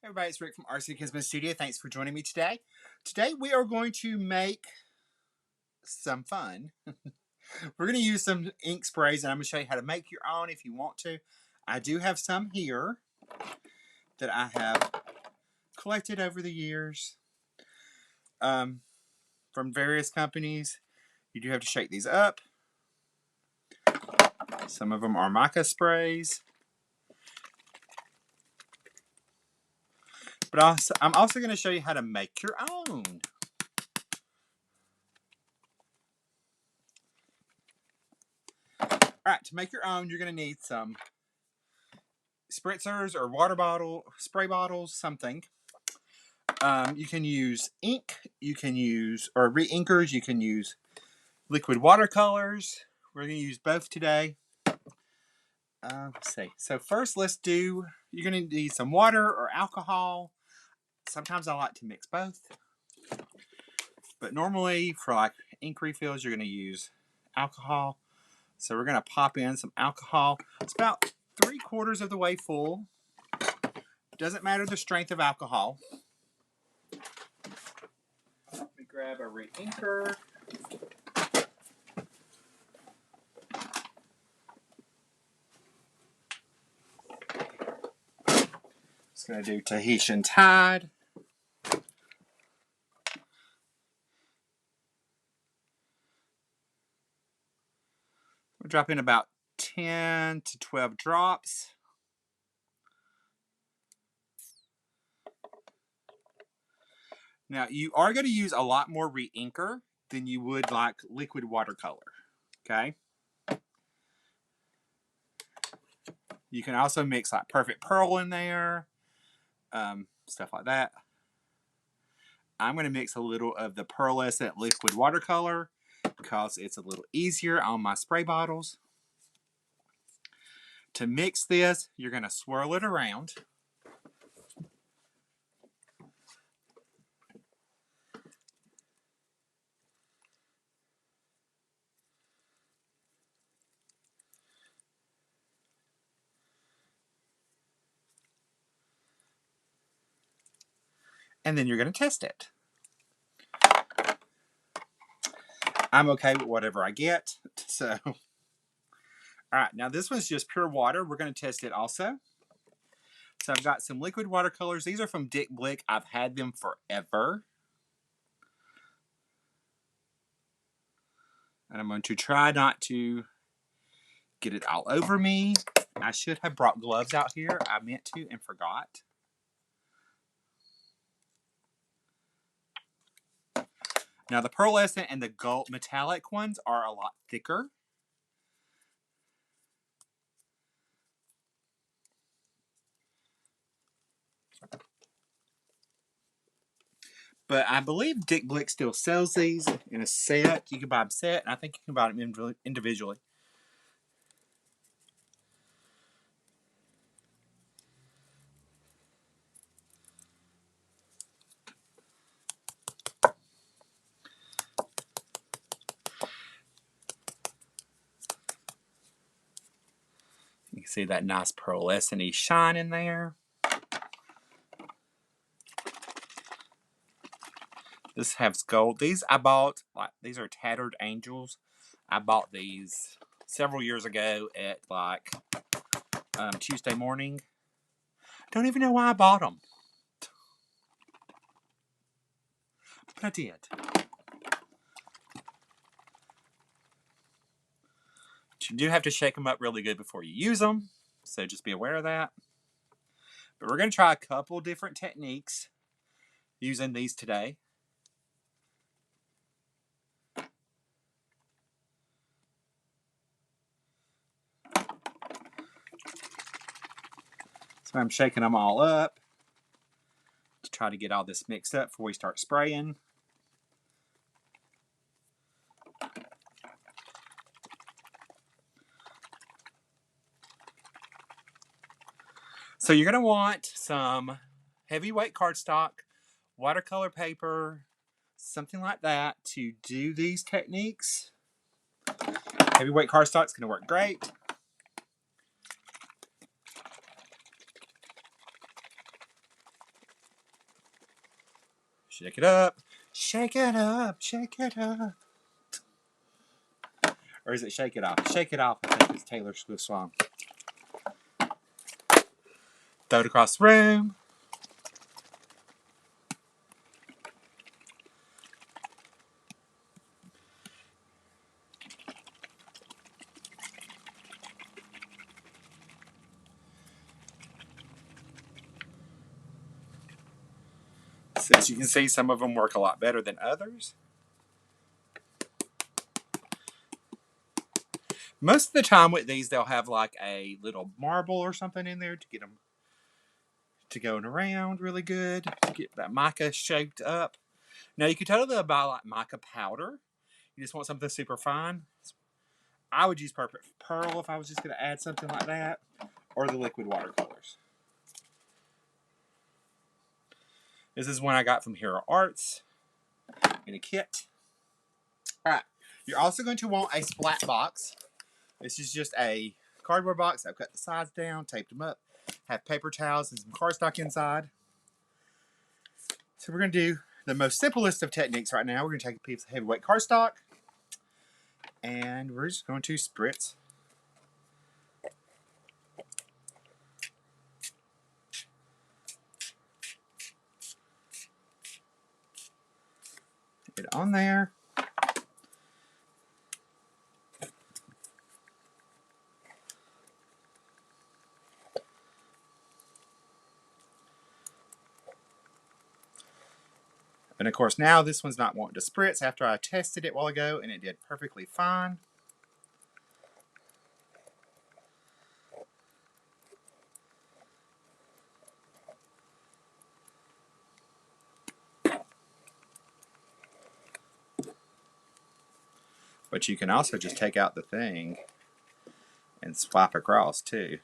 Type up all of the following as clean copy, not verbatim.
Hey everybody, it's Rick from Adkins Studio. Thanks for joining me today. Today we are going to make some fun. We're going to use some ink sprays, and I'm going to show you how to make your own if you want to. I do have some here that I have collected over the years from various companies. You do have to shake these up. Some of them are mica sprays. But I'm also going to show you how to make your own. Alright, to make your own, you're going to need some spritzers or water bottle, spray bottles, something. You can use ink, you can use, or re-inkers, you can use liquid watercolors. We're going to use both today. Let's see. So first you're going to need some water or alcohol. Sometimes I like to mix both. But normally for like ink refills, you're going to use alcohol. So we're going to pop in some alcohol. It's about 3/4 of the way full. Doesn't matter the strength of alcohol. Let me grab a re-inker. Just going to do Tahitian Tide. We'll drop in about 10 to 12 drops. Now, you are going to use a lot more re-inker than you would like liquid watercolor, okay? You can also mix like Perfect Pearl in there, stuff like that. I'm going to mix a little of the pearlescent liquid watercolor because it's a little easier on my spray bottles. To mix this, you're going to swirl it around. And then you're going to test it. I'm okay with whatever I get. So, all right, now this one's just pure water. We're going to test it also. So I've got some liquid watercolors. These are from Dick Blick. I've had them forever. And I'm going to try not to get it all over me. I should have brought gloves out here. I meant to and forgot. Now the pearlescent and the gold metallic ones are a lot thicker. But I believe Dick Blick still sells these in a set. You can buy them set, and I think you can buy them individually. You can see that nice pearlescent-y shine in there. This has gold. These I bought, these are Tattered Angels. I bought these several years ago at Tuesday morning. Don't even know why I bought them. But I did. But you do have to shake them up really good before you use them. So just be aware of that. But we're going to try a couple different techniques using these today. So I'm shaking them all up to try to get all this mixed up before we start spraying. So you're going to want some heavyweight cardstock, watercolor paper, something like that to do these techniques. Heavyweight cardstock is going to work great. Shake it up. Shake it up. Shake it up. Or is it Shake It Off? Shake It Off, I think it's Taylor Swift's song. Throw it across the room. As you can see, some of them work a lot better than others. Most of the time with these, they'll have like a little marble or something in there to get them to going around really good, to get that mica shaped up. Now, you could totally buy like mica powder. You just want something super fine. I would use Perfect Pearl if I was just going to add something like that, or the liquid watercolors. This is one I got from Hero Arts in a kit. Alright, you're also going to want a splat box. This is just a cardboard box. I've cut the sides down, taped them up, have paper towels and some cardstock inside. So we're going to do the most simplest of techniques right now. We're going to take a piece of heavyweight cardstock, and we're just going to spritz it on there. And of course now this one's not wanting to spritz after I tested it a while ago and it did perfectly fine. But you can also just take out the thing and swipe across too.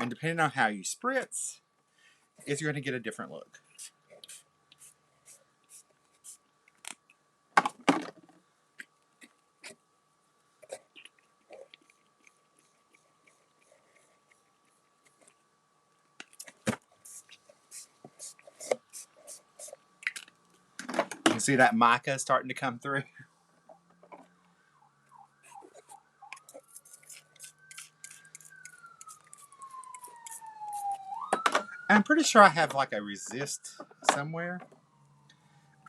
And depending on how you spritz, you're going to get a different look. You can see that mica starting to come through. I'm pretty sure I have like a resist somewhere.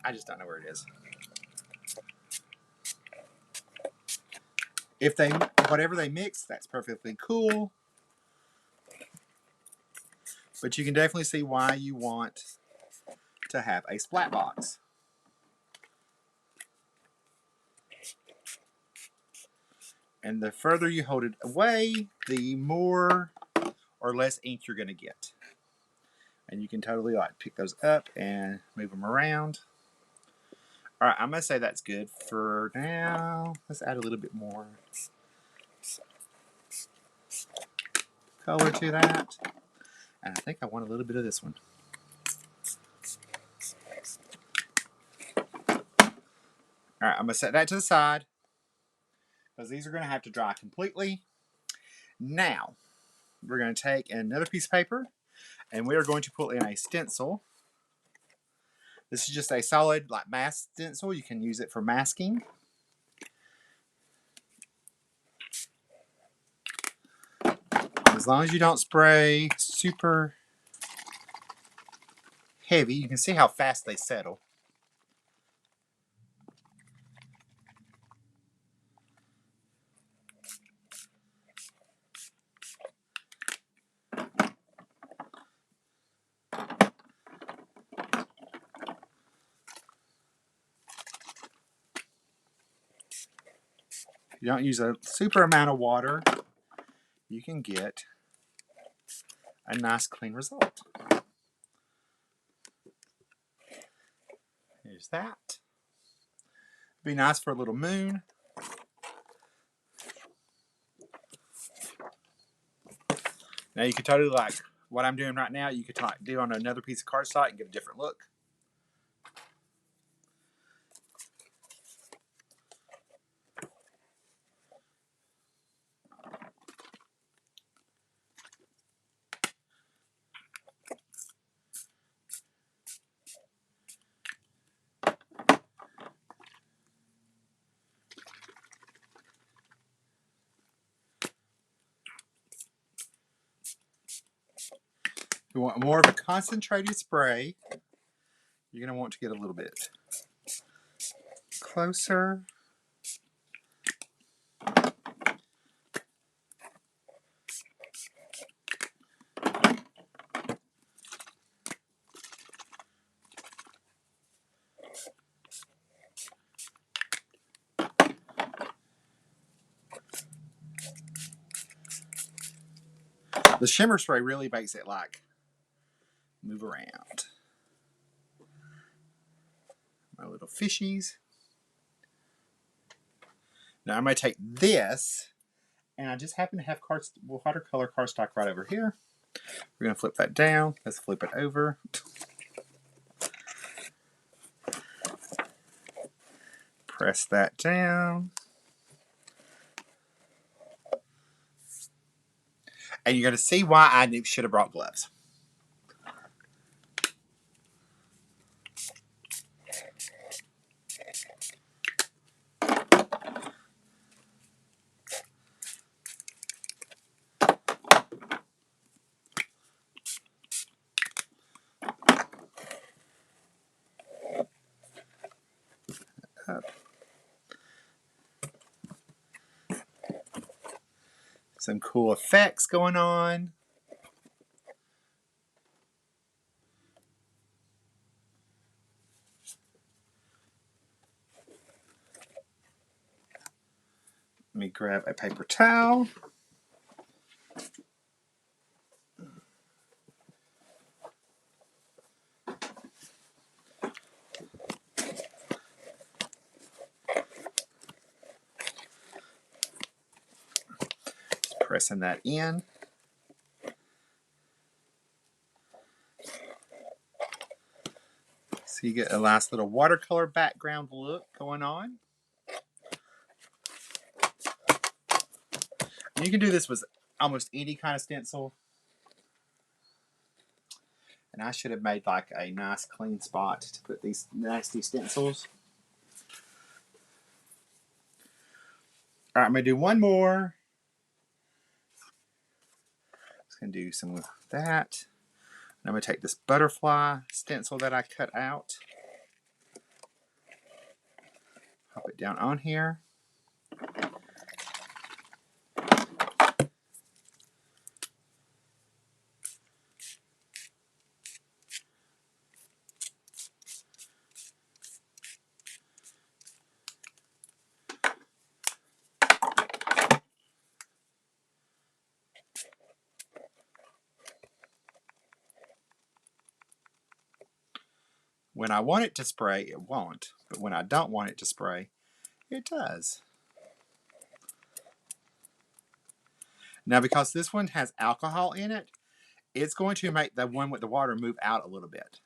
I just don't know where it is. If they, whatever they mix, that's perfectly cool. But you can definitely see why you want to have a splat box. And the further you hold it away, the more or less ink you're going to get. And you can totally like pick those up and move them around. All right, I'm going to say that's good for now. Let's add a little bit more color to that. And I think I want a little bit of this one. All right, I'm going to set that to the side because these are going to have to dry completely. Now, we're going to take another piece of paper and we are going to put in a stencil. This is just a solid like mask stencil. You can use it for masking. As long as you don't spray super heavy, you can see how fast they settle. If you don't use a super amount of water, you can get a nice clean result. Here's that. Be nice for a little moon. Now you can totally like what I'm doing right now, you could do on another piece of cardstock and get a different look. If you want more of a concentrated spray, you're going to want to get a little bit closer. The shimmer spray really makes it like move around. My little fishies. Now I'm going to take this, and I just happen to have watercolor cardstock right over here. We're going to flip that down. Let's flip it over. Press that down. And you're going to see why I should have brought gloves. Some cool effects going on. Let me grab a paper towel. Just pressing that in. So you get a nice little watercolor background look going on. And you can do this with almost any kind of stencil. And I should have made like a nice clean spot to put these nasty stencils. All right, I'm going to do one more. Just going to do some of that. And I'm going to take this butterfly stencil that I cut out. Pop it down on here. When I want it to spray, it won't. But when I don't want it to spray, it does. Now, because this one has alcohol in it, it's going to make the one with the water move out a little bit.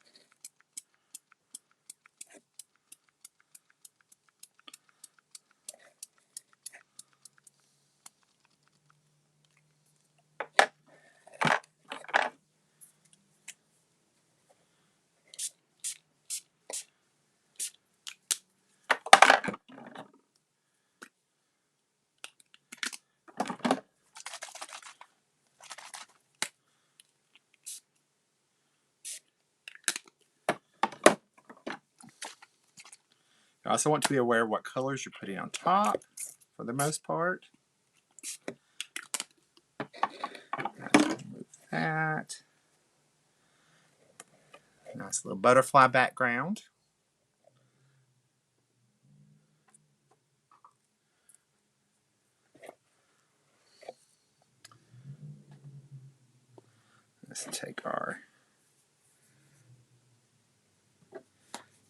You also want to be aware of what colors you're putting on top for the most part. Move that. Nice little butterfly background. Let's take our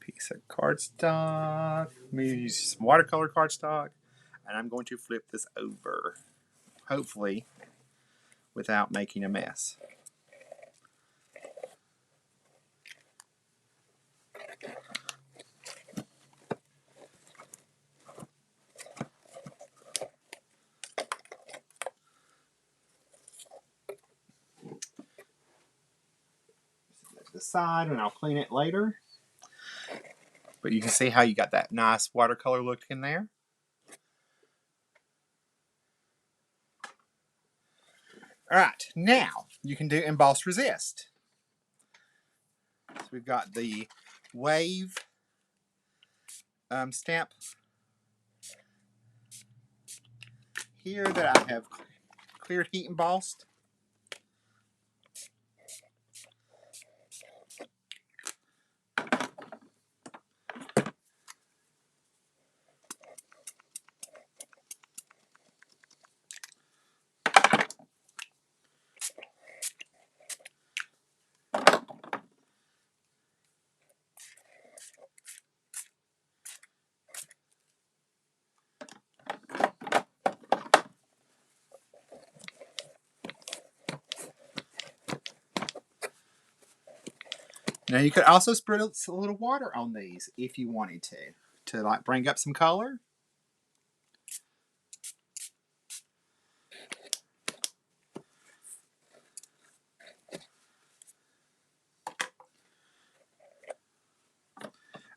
piece of cardstock. I'm going to use some watercolor cardstock, and I'm going to flip this over, hopefully without making a mess. the side and I'll clean it later. But you can see how you got that nice watercolor look in there. All right, now you can do emboss resist. So we've got the wave stamp here that I have cleared heat embossed. Now you could also spread a little water on these if you wanted to like bring up some color.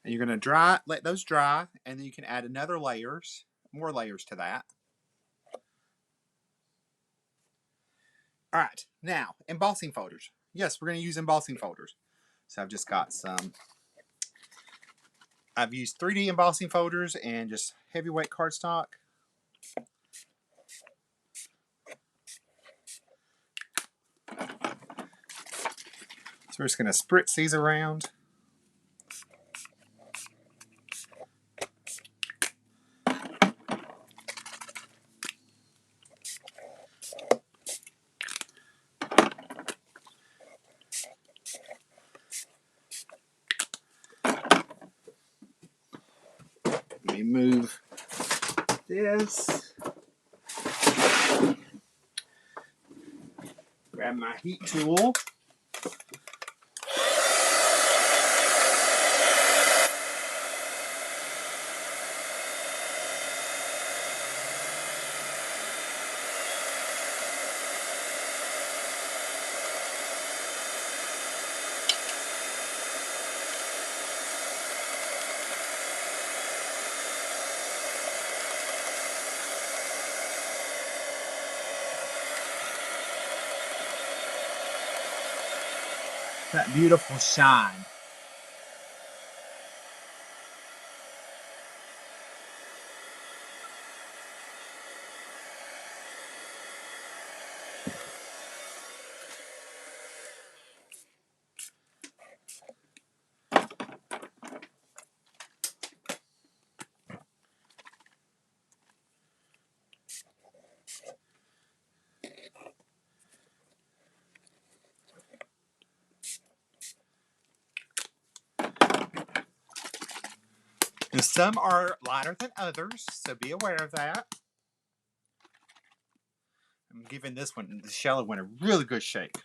And you're going to let those dry, and then you can add more layers to that. All right, now embossing folders. Yes, we're going to use embossing folders. So I've just got I've used 3D embossing folders and just heavyweight cardstock. So we're just going to spritz these around. Let me move this. Grab my heat tool. That beautiful shine. And some are lighter than others, so be aware of that. I'm giving this one, the shallow one, a really good shake.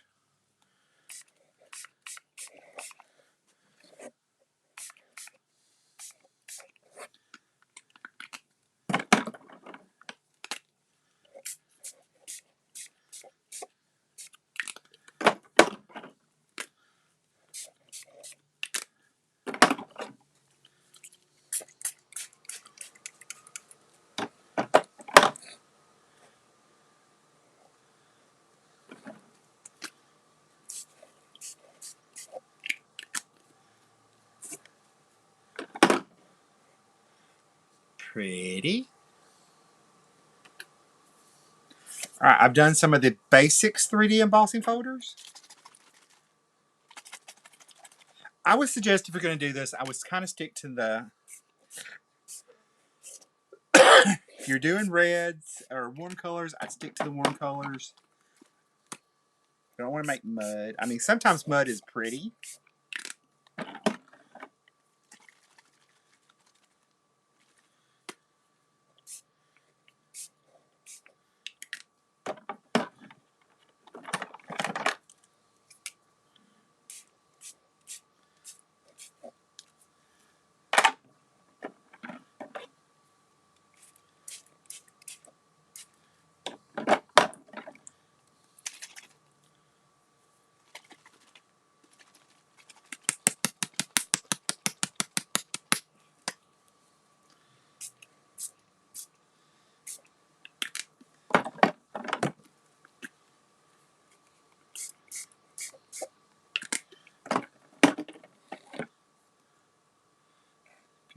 Pretty. All right, I've done some of the basics 3D embossing folders. I would suggest if you're going to do this, I would kind of stick to the... If you're doing reds or warm colors, I'd stick to the warm colors. I don't want to make mud. I mean, sometimes mud is pretty.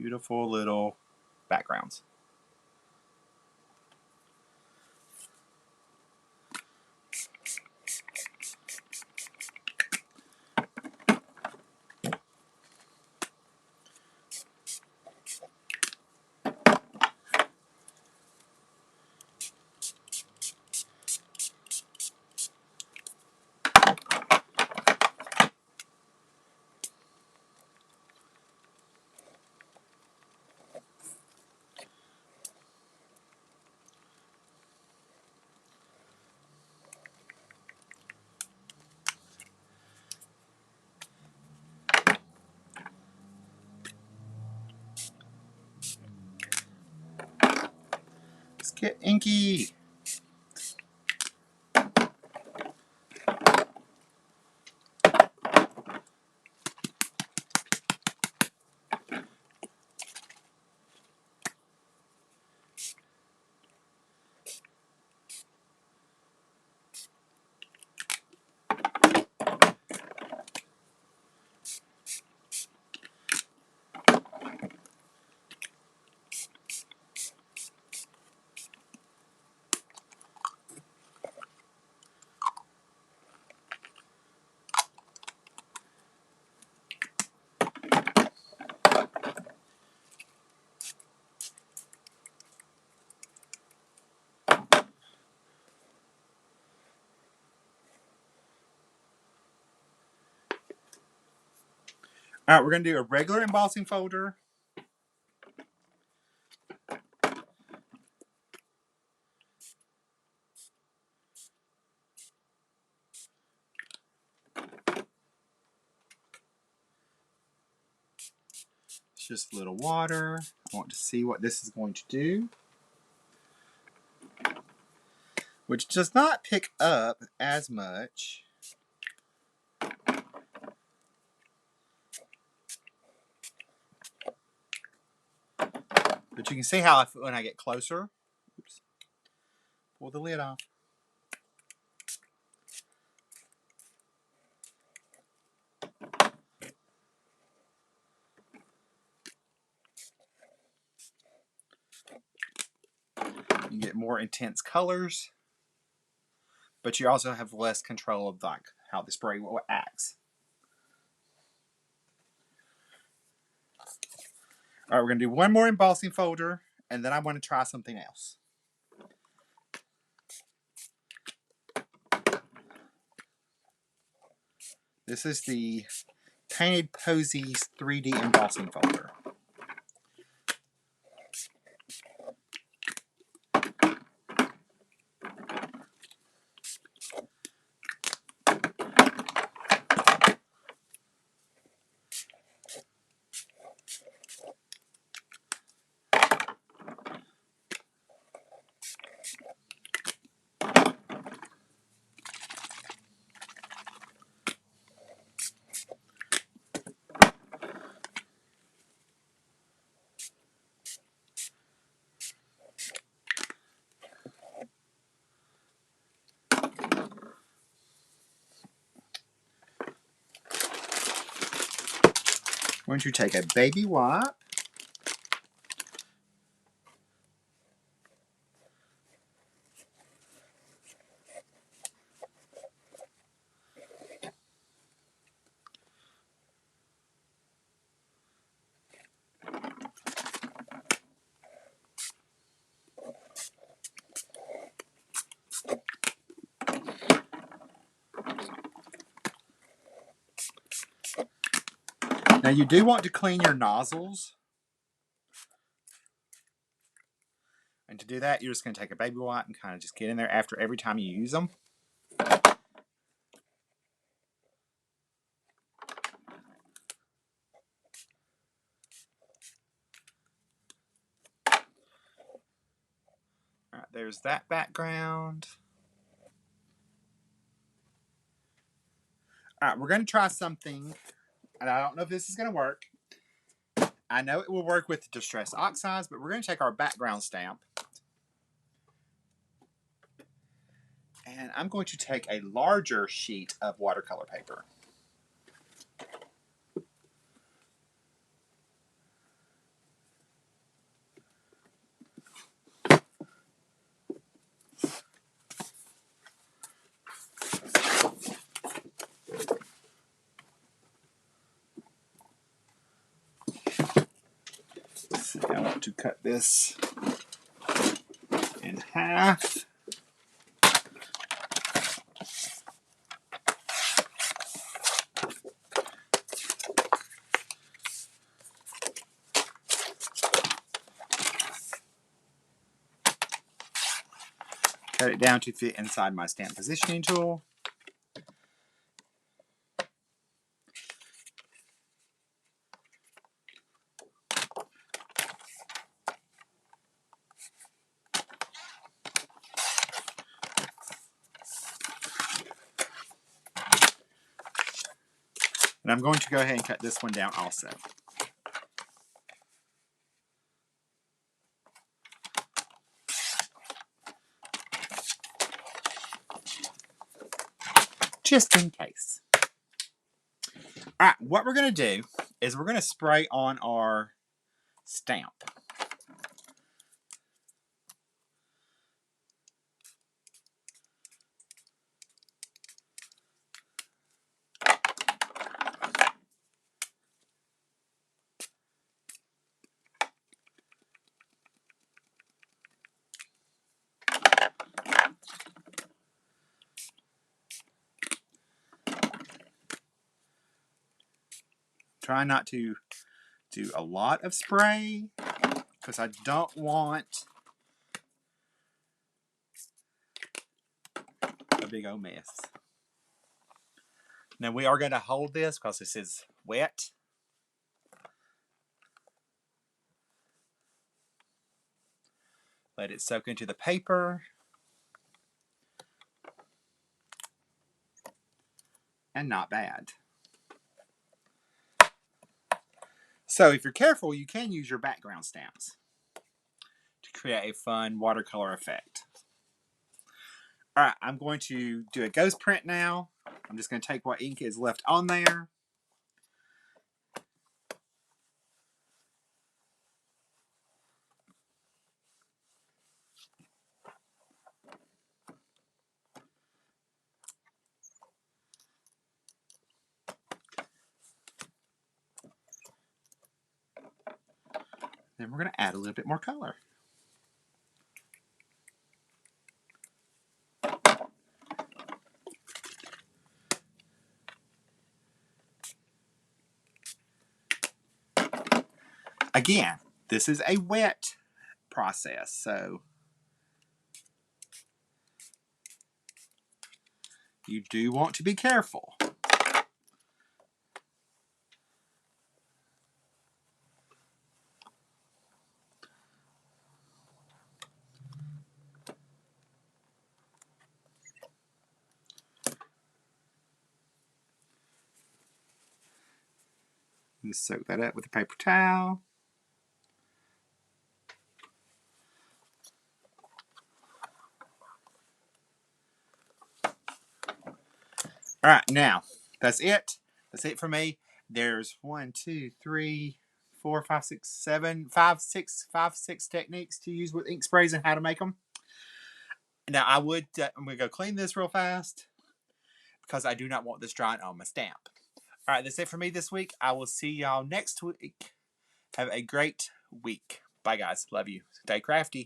Beautiful little backgrounds. Let's get inky. All right, we're going to do a regular embossing folder. It's just a little water. I want to see what this is going to do. Which does not pick up as much. But you can see how when I get closer, oops, pull the lid off. You get more intense colors, but you also have less control of like how the spray acts. All right, we're going to do one more embossing folder, and then I want to try something else. This is the Painted Posies 3D embossing folder. I'm going to take a baby wipe. Now you do want to clean your nozzles. And to do that, you're just going to take a baby wipe and kind of just get in there after every time you use them. All right, there's that background. All right, we're going to try something, and I don't know if this is going to work. I know it will work with Distress Oxides, but we're going to take our background stamp. And I'm going to take a larger sheet of watercolor paper. to cut this in half. Cut it down to fit inside my stamp positioning tool. And I'm going to go ahead and cut this one down also. Just in case. All right, what we're going to do is we're going to spray on our stamp. Try not to do a lot of spray because I don't want a big old mess. Now we are going to hold this because this is wet. Let it soak into the paper. And not bad. So if you're careful, you can use your background stamps to create a fun watercolor effect. All right, I'm going to do a ghost print now. I'm just going to take what ink is left on there. Then we're going to add a little bit more color. Again, this is a wet process, so you do want to be careful. Just soak that up with a paper towel. All right, now that's it. That's it for me. There's 1, 2, 3, 4, 5, 6, 7, 5, 6 techniques to use with ink sprays and how to make them. Now I'm going to go clean this real fast because I do not want this drying on my stamp. All right, that's it for me this week. I will see y'all next week. Have a great week. Bye, guys. Love you. Stay crafty.